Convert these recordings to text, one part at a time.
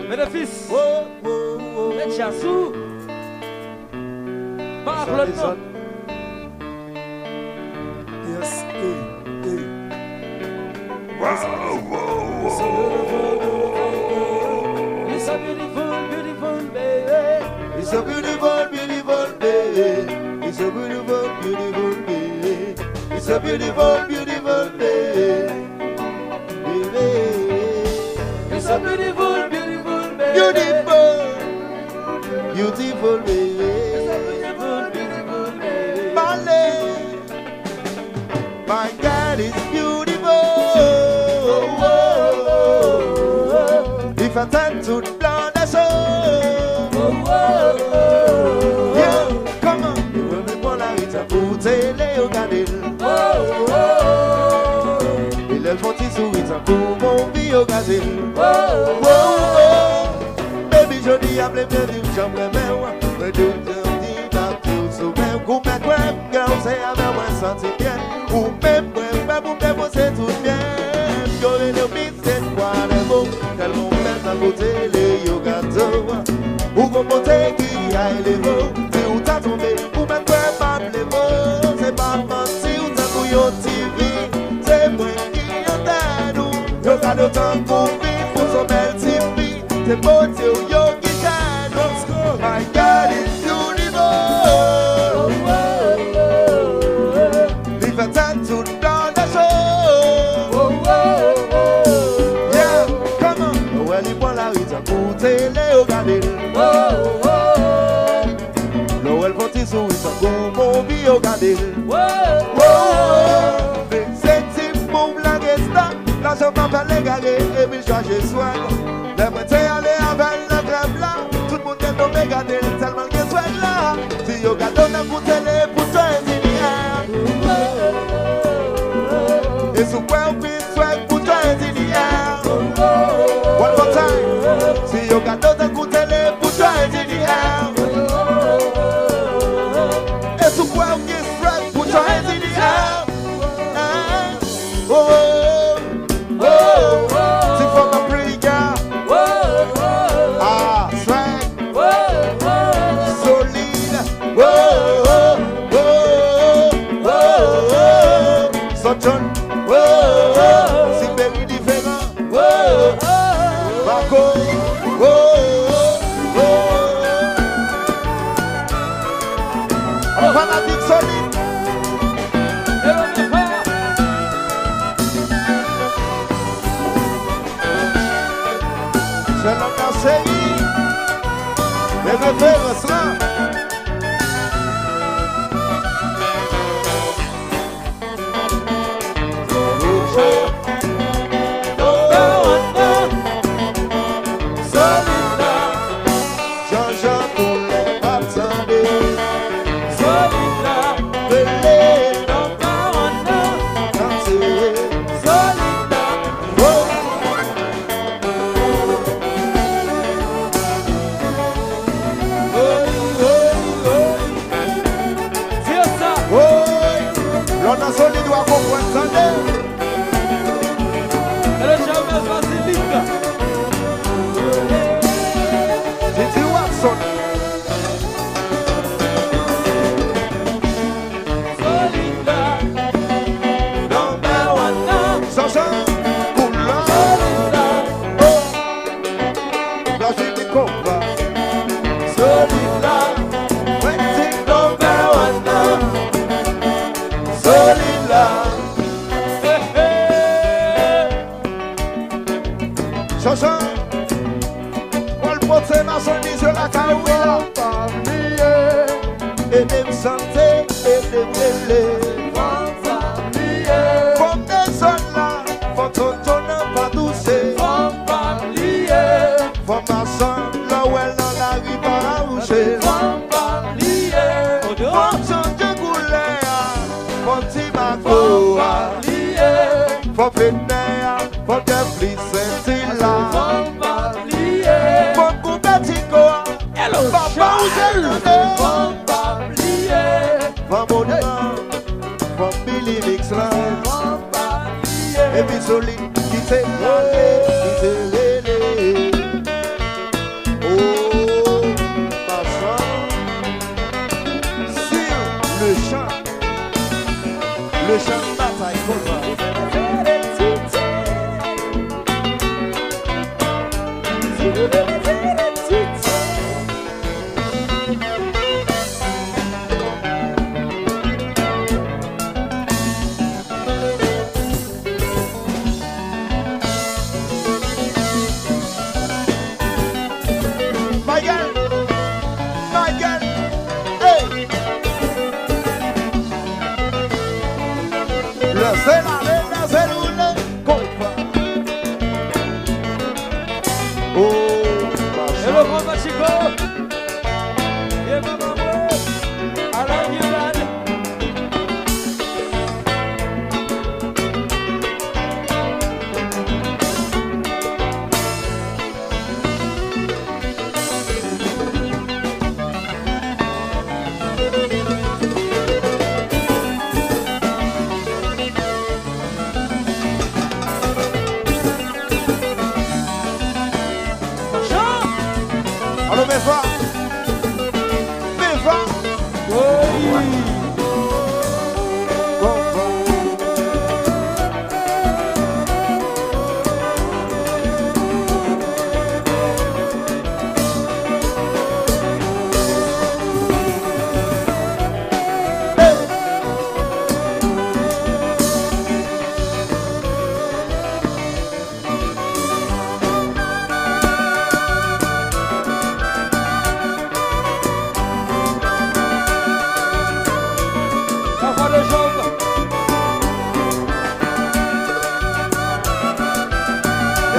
Bénéfice. Les chassous. Marc le nom. Yes, It's a beautiful, beautiful baby. It's a beautiful, beautiful baby. It's a beautiful, beautiful baby. It's a beautiful, beautiful baby. It's a beautiful, beautiful baby. Beautiful, beautiful baby. It's a beautiful, beautiful baby. My God is beautiful. If I turn to the blood, that's all. Yeah, come on. You will be born like it's a bouteille, au gadil. Il est fort souris pour mon vie au gadil. Baby, je dis à blême, je dis jamais, mais je dis à tout souvenir. Ou même quoi, quand c'est avec moi, sentir bien. Ou même quoi, pour me poser tout bien. Yo, le bit, c'est quoi les mots? Tellement à côté les yoga ou qu'on monte qui a les mots c'est où t'as tombé ou même pas les mots c'est pas menti ou t'as bouillon TV c'est moi qui en nous yoga de temps pour vivre pour son bel TV c'est beau c'est où yo qui t'aide my God is beautiful live a time to down the show Léo Gadil. L'Oel Fontisou, ils sont comme Bio Gadil. C'est type pour la gesta. La jambe m'a les garés et puis changer swag. Les prêtés aller avec le crème là. Tout le monde est tombé Gadil tellement que swag là. Si yo gado n'a coûté les pour ingénieur. Et sous quoi on fait swag pour ingénieur. One more time. Si yo got d'autres coups télé pour toi et DDR. Et tout quoi on est straight pour toi et DDR. Oh oh oh. C'est for my pretty girl. Ah, straight. Solide. Oh oh oh oh. So John. Oh. C'est very différent. Marco, oh, oh, oh. Un fanatique solide. C'est l'homme d'un série. Les références là. Solide doit comprendre ça. Elle est jamais facilite. C'est Watson. Chanson, on le porte dans son lit sur la carouille. Et des santé, et des brûlés. Comme des zones là, faut ton pas doucer. Faut ma sang, là où elle en arrive à rouger. Faut changer couleur, faut petit maco. Faut finir, faut que plisser là. Faut couper tico. Papa ou j'ai le Faut monument, faut Billy Mix là. Et puis solide, qui t'est l'année, qui t'est l'année.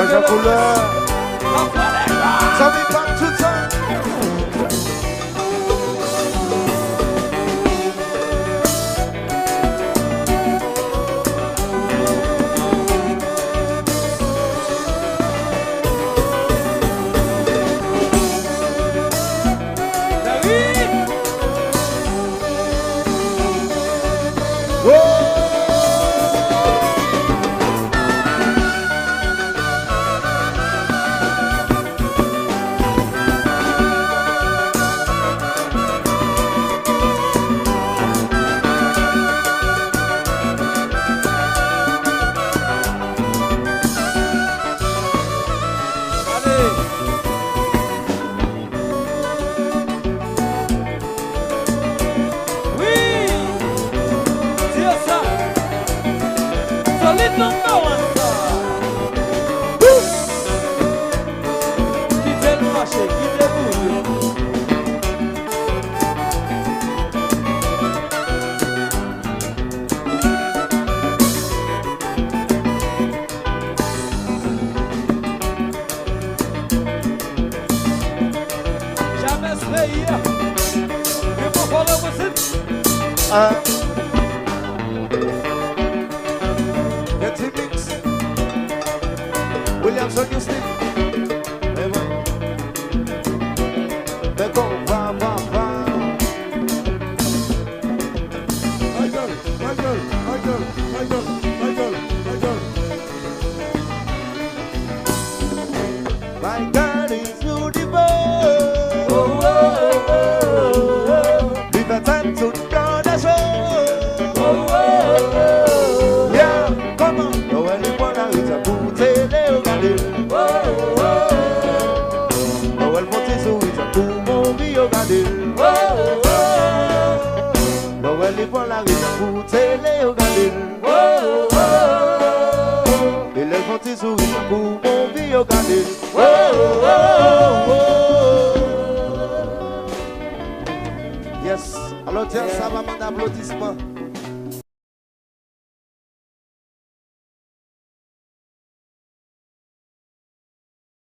Rouge en couleur. Ça vit pas tout ça. Get it mix. Williamson, you sleep. My girl is beautiful. Oh, oh, oh, oh. Leave a time to blow the show. Oh, oh, oh. Yeah, come on. No one is born out with a booty, they'll get it. Oh, oh, oh. No one wants to with a boom, movie, you'll get it. Oh, oh, oh. No one is born out with a booty, they'll get it. Oh, oh, oh. Il est gentil sur une boum, movie, you'll get it. Oh, oh, oh. Yes, alors tiens, ça va m'en applaudissement.